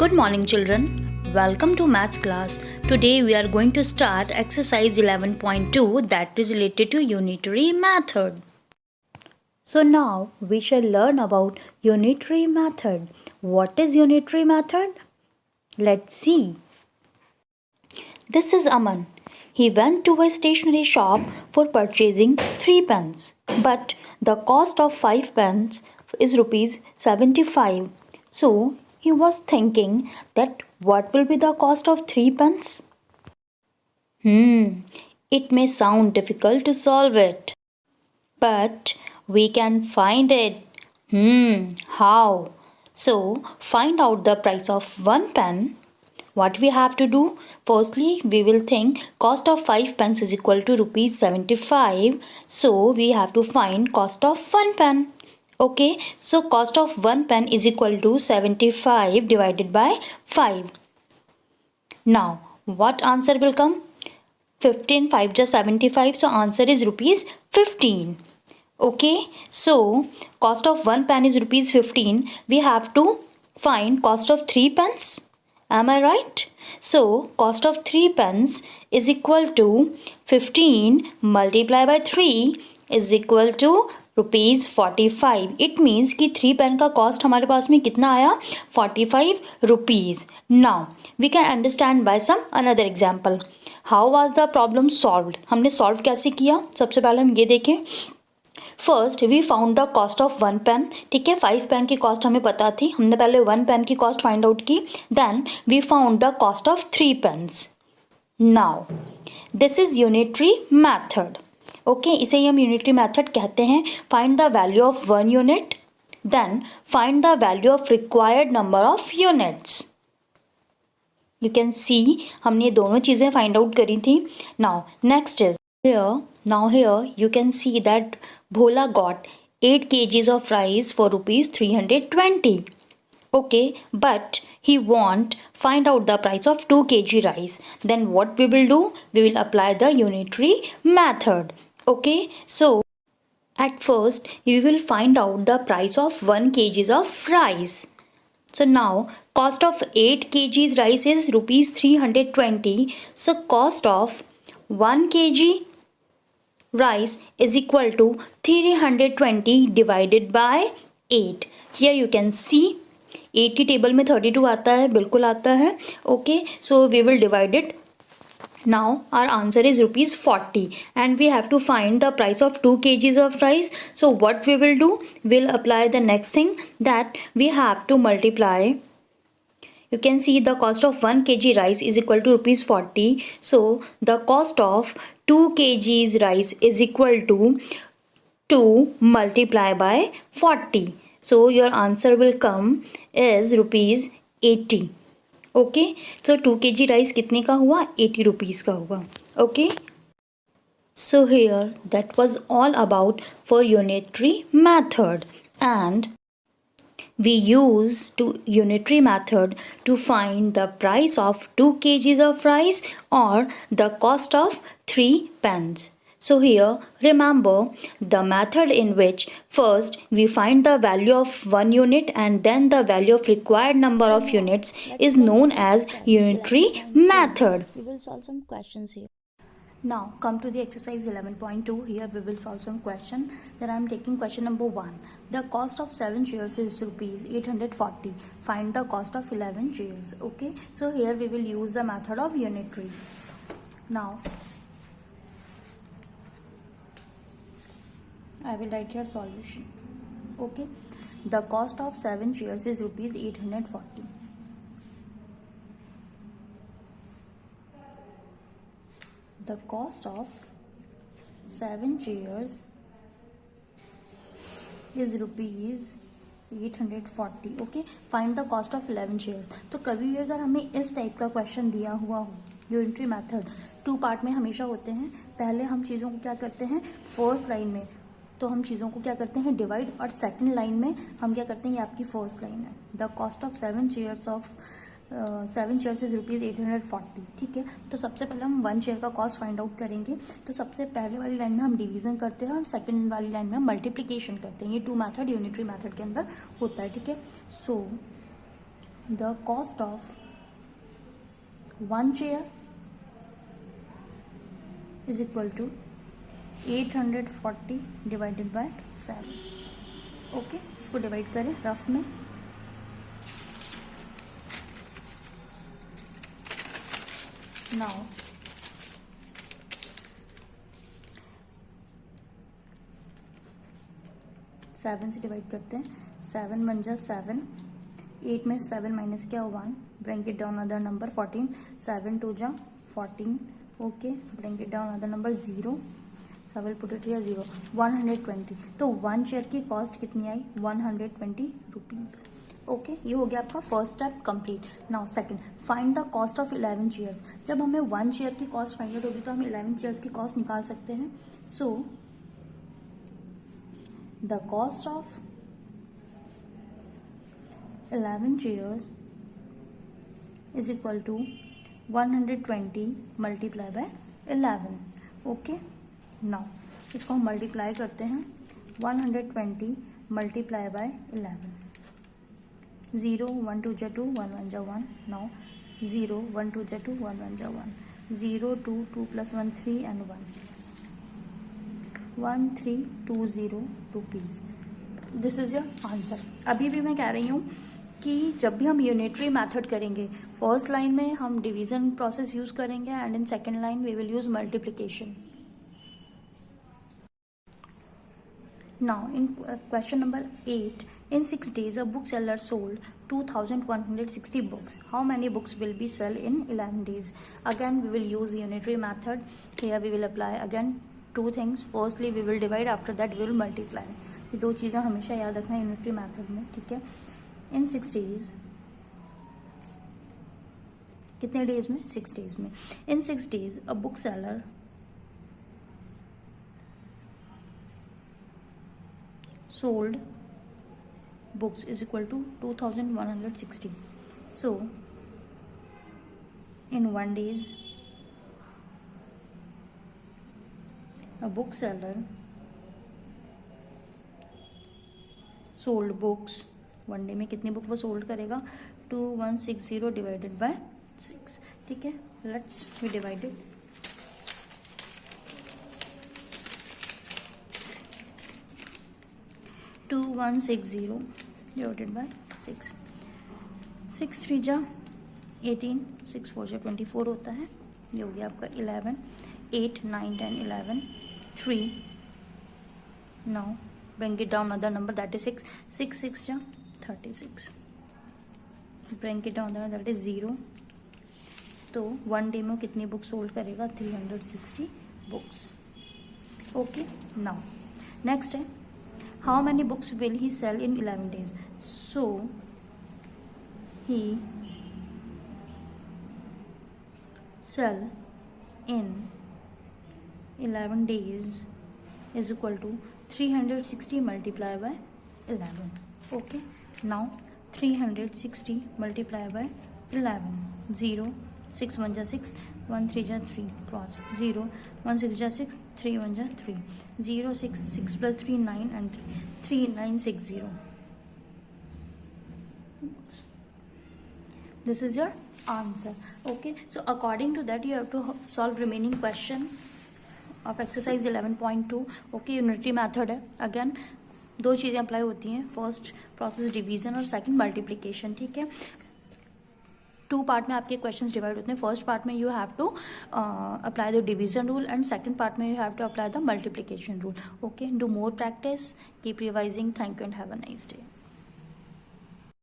Good morning, children. Welcome to maths class. Today we are going to start exercise 11.2 that is related to unitary method. So now we shall learn about unitary method. What is unitary method? Let's see. This is Aman. He went to a stationery shop for purchasing 3 pens, but the cost of 5 pens is rupees 75. So he was thinking that what will be the cost of 3 pens? It may sound difficult to solve it, but we can find it. How? So find out the price of 1 pen. What we have to do? Firstly, we will think cost of 5 pens is equal to rupees 75. So we have to find cost of 1 pen. Okay, so cost of 1 pen is equal to 75 divided by 5. Now, what answer will come? 15, 5 just 75. So answer is rupees 15. Okay, so cost of 1 pen is rupees 15. We have to find cost of 3 pens. Am I right? So cost of 3 pens is equal to 15 multiplied by 3 is equal to rupees 45. It means कि 3 pen का cost हमारे पास में कितना आया 45 rupees. Now we can understand by some another example. How was the problem solved? हमने solve कैसे किया? सबसे पहले हम ये देखें. First we found the cost of 1 pen. ठीक है, 5 पेन की कॉस्ट हमें पता थी, हमने पहले 1 पेन की कॉस्ट फाइंड आउट की. Then we found the cost of 3 pens. Now this is unitary method. Okay, इसे ही हम यूनिटरी मेथड कहते हैं. Find the value of 1 unit, then find the value of required number of units. You can see हमने दोनों चीज़ें find out करी थी. Now next is here you can see that Bhola got 8 kgs of rice for rupees 320. Okay, but he want find out the price of 2 kg rice. Then what we will do? We will apply the unitary method. Okay, so at first we will find out the price of 1 kg of rice. So now cost of 8 kgs rice is rupees 320. So cost of 1 kg rice is equal to 320 divided by 8. Here you can see 8 की table में 32 आता है, बिल्कुल आता है. Okay, so we will divide it. Now our answer is rupees 40 and we have to find the price of 2 kgs of rice. So what we will do? We'll apply the next thing, that we have to multiply. You can see the cost of 1 kg rice is equal to rupees 40. So the cost of 2 kgs rice is equal to 2 multiplied by 40. So your answer will come is rupees 80. Okay, so 2 kg rice कितने का हुआ? 80 rupees का हुआ. Okay, so here that was all about for unitary method and we use unitary method to find the price of 2 kgs of rice or the cost of 3 pens. So here remember the method in which first we find the value of 1 unit and then the value of required number of units is known as unitary method. We will solve some questions here. Now come to the exercise 11.2. Here we will solve some question. Then I am taking question number 1. The cost of 7 chairs is rupees 840. Find the cost of 11 chairs. Okay, so here we will use the method of unitary. Now I will write here solution. Okay, the cost of 7 chairs is rupees 840. The cost of 7 chairs is rupees 840. Okay, find the cost of 11 chairs. तो कभी भी अगर हमें इस type का question दिया हुआ हो, यूनिटरी मेथड 2 पार्ट में हमेशा होते हैं. पहले हम चीज़ों को क्या करते हैं, फर्स्ट लाइन में तो हम चीज़ों को क्या करते हैं डिवाइड, और सेकंड लाइन में हम क्या करते हैं, ये आपकी फर्स्ट लाइन है. The cost of 7 chairs is rupees 840. ठीक है, तो सबसे पहले हम 1 चेयर का कॉस्ट फाइंड आउट करेंगे. तो सबसे पहले वाली लाइन में हम डिवीजन करते हैं और सेकंड वाली लाइन में हम मल्टीप्लिकेशन करते हैं. ये 2 मैथड यूनिटरी मैथड के अंदर होता है. ठीक है, सो the cost of one chair is equal to 840 divided by 7. Okay, इसको डिवाइड करें रफ में. नाउ 7 से डिवाइड करते हैं. 7 1 जा 7, 8 में 7 माइनस किया 1, bring it down other number 14, 7 2 जा 14. Okay, bring it down other number 0, so I will put it here 0. 120. तो वन चेयर की कॉस्ट कितनी आई? 120 रुपीज. ओके, ये हो गया आपका first step complete. Now second, find the cost of 11 chairs. जब हमें वन चेयर की कॉस्ट फाइंड आउट होगी तो हम 11 चेयर्स की कॉस्ट निकाल सकते हैं. So the cost of 11 chairs is equal to 120 multiply by 11. Okay, now इसको हम मल्टीप्लाई करते हैं. 120 मल्टीप्लाई बाय 11. 0 1 2 जा 2, 1 1 जा 1. नाउ 0 1 2 जा 2, 1 1 जा 1. 0 2 2 plus 1 3 and 1. 1320 rupees. This is your answer. अभी भी मैं कह रही हूँ कि जब भी हम यूनिटरी मेथड करेंगे, फर्स्ट लाइन में हम डिवीजन प्रोसेस यूज करेंगे and in second line we will use multiplication. Now in question number 8, in 6 days a bookseller sold 2160 books. How many books will be sold in 11 days? Again we will use unitary method. Here we will apply again two things. Firstly we will divide, after that we will multiply. ये दो चीज़ें हमेशा याद रखना unitary method में, ठीक है. इन 6 days, कितने डेज में? 6 days में. इन 6 days a bookseller sold books is equal to 2160. So in 1 days a bookseller sold books. 1 day में कितनी बुक वो सोल्ड करेगा? 2160 डिवाइडेड बाय 6. ठीक है, let's be divided. 2160 divided by 6. 6 3 जा 18, 6 4 जा 24 होता है. ये हो गया आपका 11. 8 9 10 11 3. Now bring it down another number, that is 6. 6 6 ja 36. bring it down another, that is 0. तो 1 डे में कितनी बुक सोल्ड करेगा? 360 बुक्स. ओके, नाउ नेक्स्ट है, how many books will he sell in 11 days? So he sell in 11 days is equal to 360 multiply by 11. Okay, now 360 multiply by 11. 0 6 1 ja 6, 1 3 ja 3, cross 0 1 6 ja 6, 3 1 ja 3, 0 6 6 plus 3 9 and 3 960. This is your answer. Okay, so according to that you have to solve remaining question of exercise 11.2. Okay, unitary method है. Again दो चीज़ें apply होती हैं, first process division और second multiplication. ठीक है, 2 part में आपके क्वेश्चंस डिवाइड होते हैं. फर्स्ट पार्ट में you have to apply the division rule and second part में you have to apply the multiplication rule. Okay, do more practice, keep revising. Thank you and have a nice day.